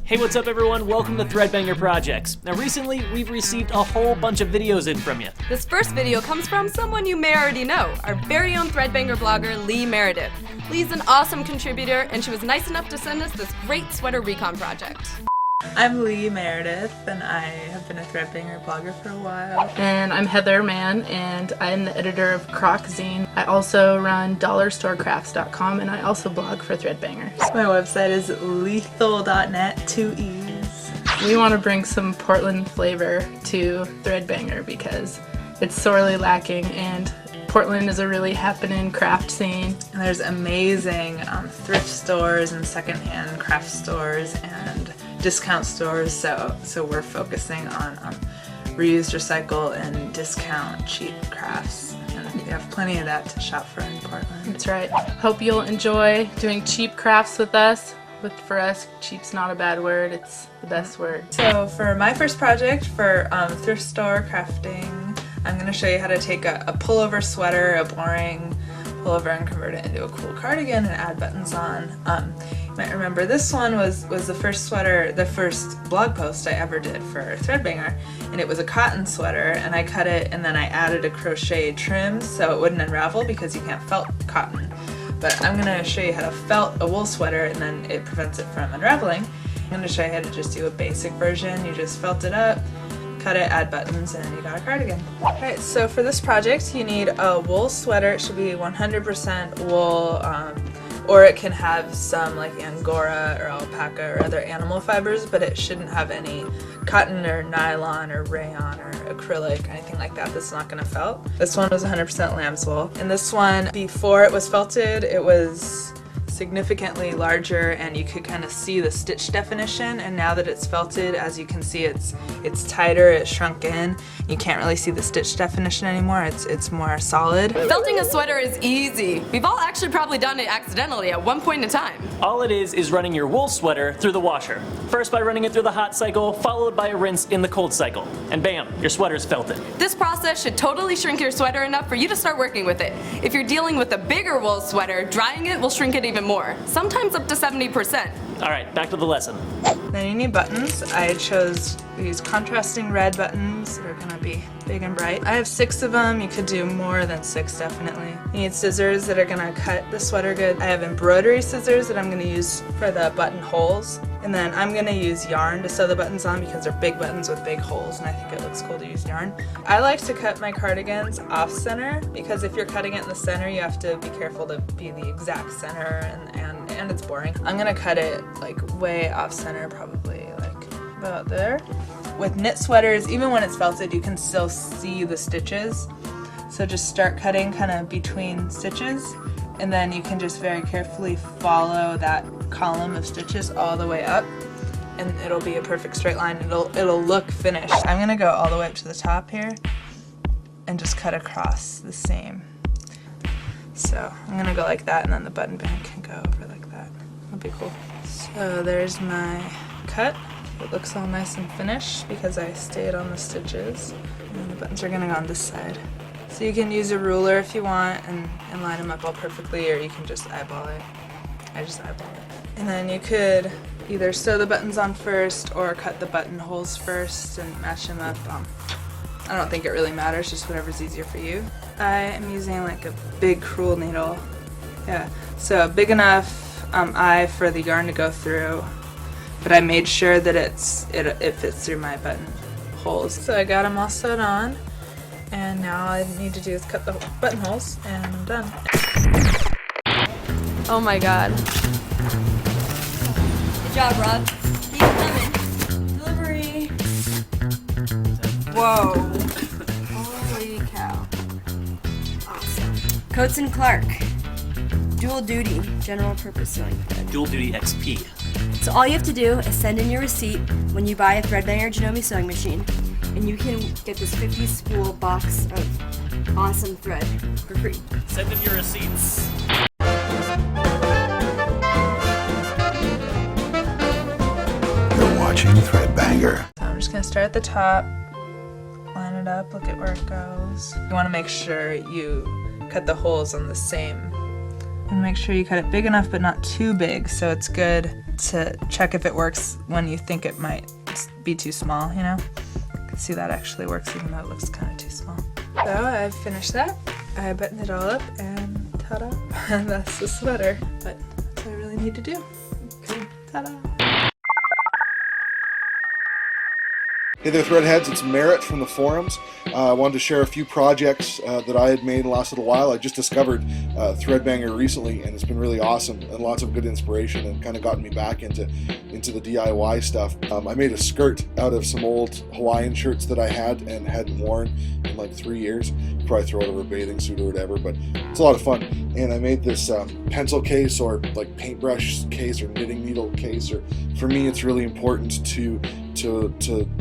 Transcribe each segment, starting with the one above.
Hey, what's up everyone? Welcome to Threadbanger Projects. Now recently, we've received a whole bunch of videos in from you. This first video comes from someone you may already know, our very own Threadbanger blogger, Lee Meredith. Lee's an awesome contributor, and she was nice enough to send us this great sweater recon project. I'm Lee Meredith, and I have been a Threadbanger blogger for a while. And I'm Heather Mann, and I'm the editor of Croc Zine. I also run dollarstorecrafts.com, and I also blog for Threadbanger. My website is lethal.net, 2 E's. We want to bring some Portland flavor to Threadbanger because it's sorely lacking, and Portland is a really happening craft scene. And there's amazing thrift stores and secondhand craft stores and discount stores, so we're focusing on reused, recycle, and discount cheap crafts, and we have plenty of that to shop for in Portland. That's right. Hope you'll enjoy doing cheap crafts with us. For us, cheap's not a bad word, it's the best word. So for my first project for thrift store crafting, I'm going to show you how to take a pullover sweater, a boring pullover, and convert it into a cool cardigan and add buttons on. You might remember this one was the first sweater, the first blog post I ever did for Threadbanger, and it was a cotton sweater, and I cut it and then I added a crochet trim so it wouldn't unravel because you can't felt cotton. But I'm going to show you how to felt a wool sweater, and then it prevents it from unraveling. I'm going to show you how to just do a basic version. You just felt it up, cut it, add buttons, and you got a cardigan. Alright, so for this project you need a wool sweater. It should be 100% wool, or it can have some like Angora or alpaca or other animal fibers, but it shouldn't have any cotton or nylon or rayon or acrylic, anything like that that's not going to felt. This one was 100% lamb's wool. And this one, before it was felted, it was significantly larger and you could kind of see the stitch definition, and now that it's felted, as you can see, it's tighter, it's shrunk in. You can't really see the stitch definition anymore, it's more solid. Felting a sweater is easy. We've all actually probably done it accidentally at one point in time. All it is running your wool sweater through the washer. First by running it through the hot cycle, followed by a rinse in the cold cycle. And bam, your sweater's felted. This process should totally shrink your sweater enough for you to start working with it. If you're dealing with a bigger wool sweater, drying it will shrink it even more, sometimes up to 70%. Alright, back to the lesson. Then you need buttons. I chose these contrasting red buttons. They're gonna be big and bright. I have 6 of them. You could do more than 6 definitely. You need scissors that are gonna cut the sweater good. I have embroidery scissors that I'm gonna use for the buttonholes. And then I'm gonna use yarn to sew the buttons on because they're big buttons with big holes, and I think it looks cool to use yarn. I like to cut my cardigans off center because if you're cutting it in the center, you have to be careful to be the exact center, and it's boring. I'm gonna cut it like way off center, probably like about there. With knit sweaters, even when it's felted, you can still see the stitches. So just start cutting kind of between stitches, and then you can just very carefully follow that column of stitches all the way up, and it'll be a perfect straight line. It'll look finished. I'm gonna go all the way up to the top here and just cut across the seam. So I'm gonna go like that, and then the button band can go over like that. That'll be cool. So there's my cut. It looks all nice and finished because I stayed on the stitches. And then the buttons are gonna go on this side. So you can use a ruler if you want and line them up all perfectly, or you can just eyeball it. I just eyeball it. And then you could either sew the buttons on first or cut the buttonholes first and match them up. I don't think it really matters, just whatever's easier for you. I am using like a big crewel needle. Yeah, so big enough eye for the yarn to go through, but I made sure that it fits through my buttonholes. So I got them all sewed on, and now all I need to do is cut the buttonholes, and I'm done. Oh my god. Good job, Rob. Keep coming. Delivery. Whoa. Holy cow. Awesome. Coates and Clark. Dual duty, general purpose sewing thread. Dual Duty XP. So all you have to do is send in your receipt when you buy a Threadbanger Janome sewing machine, and you can get this 50 spool box of awesome thread for free. Send in your receipts. You're watching Threadbanger. So I'm just gonna start at the top, line it up, look at where it goes. You wanna make sure you cut the holes on the same And make sure you cut it big enough but not too big, so it's good to check if it works when you think it might be too small, you know? You can see that actually works even though it looks kind of too small. So I've finished that. I buttoned it all up and ta-da, that's the sweater. But that's what I really need to do. Okay, ta-da. Hey there, Threadheads, it's Merritt from the forums. I wanted to share a few projects that I had made in the last little while. I just discovered Threadbanger recently, and it's been really awesome and lots of good inspiration and kind of gotten me back into the DIY stuff. I made a skirt out of some old Hawaiian shirts that I had and hadn't worn in like 3 years. Probably throw it over a bathing suit or whatever, but it's a lot of fun. And I made this pencil case or like paintbrush case or knitting needle case. Or for me, it's really important to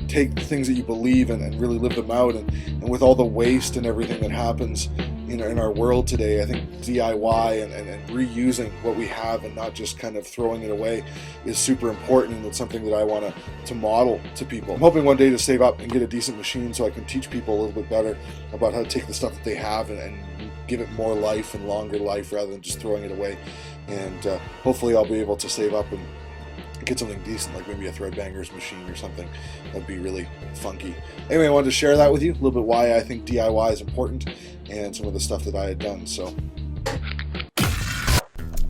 take the things that you believe in and really live them out. And with all the waste and everything that happens in our world today, I think DIY and reusing what we have and not just kind of throwing it away is super important, and it's something that I want to model to people. I'm hoping one day to save up and get a decent machine so I can teach people a little bit better about how to take the stuff that they have and give it more life and longer life rather than just throwing it away. And hopefully I'll be able to save up and get something decent, like maybe a Threadbanger's machine or something. That'd be really funky. Anyway, I wanted to share that with you, a little bit why I think DIY is important and some of the stuff that I had done. So,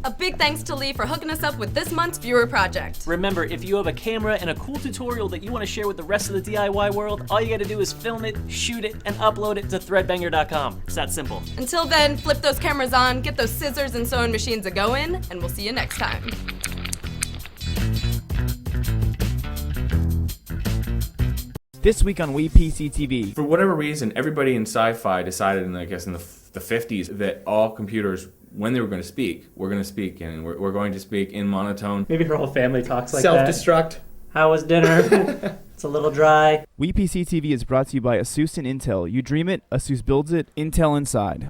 A big thanks to Lee for hooking us up with this month's viewer project. Remember, if you have a camera and a cool tutorial that you want to share with the rest of the DIY world, all you gotta do is film it, shoot it, and upload it to threadbanger.com. It's that simple. Until then, flip those cameras on, get those scissors and sewing machines a-going, and we'll see you next time. This week on WePCTV. For whatever reason, everybody in sci-fi decided, I guess in the 50s, that all computers, when they were going to speak, were going to speak, and we're going to speak in monotone. Maybe her whole family talks like Self-destruct. that. How was dinner? It's a little dry. WePCTV is brought to you by ASUS and Intel. You dream it, ASUS builds it, Intel inside.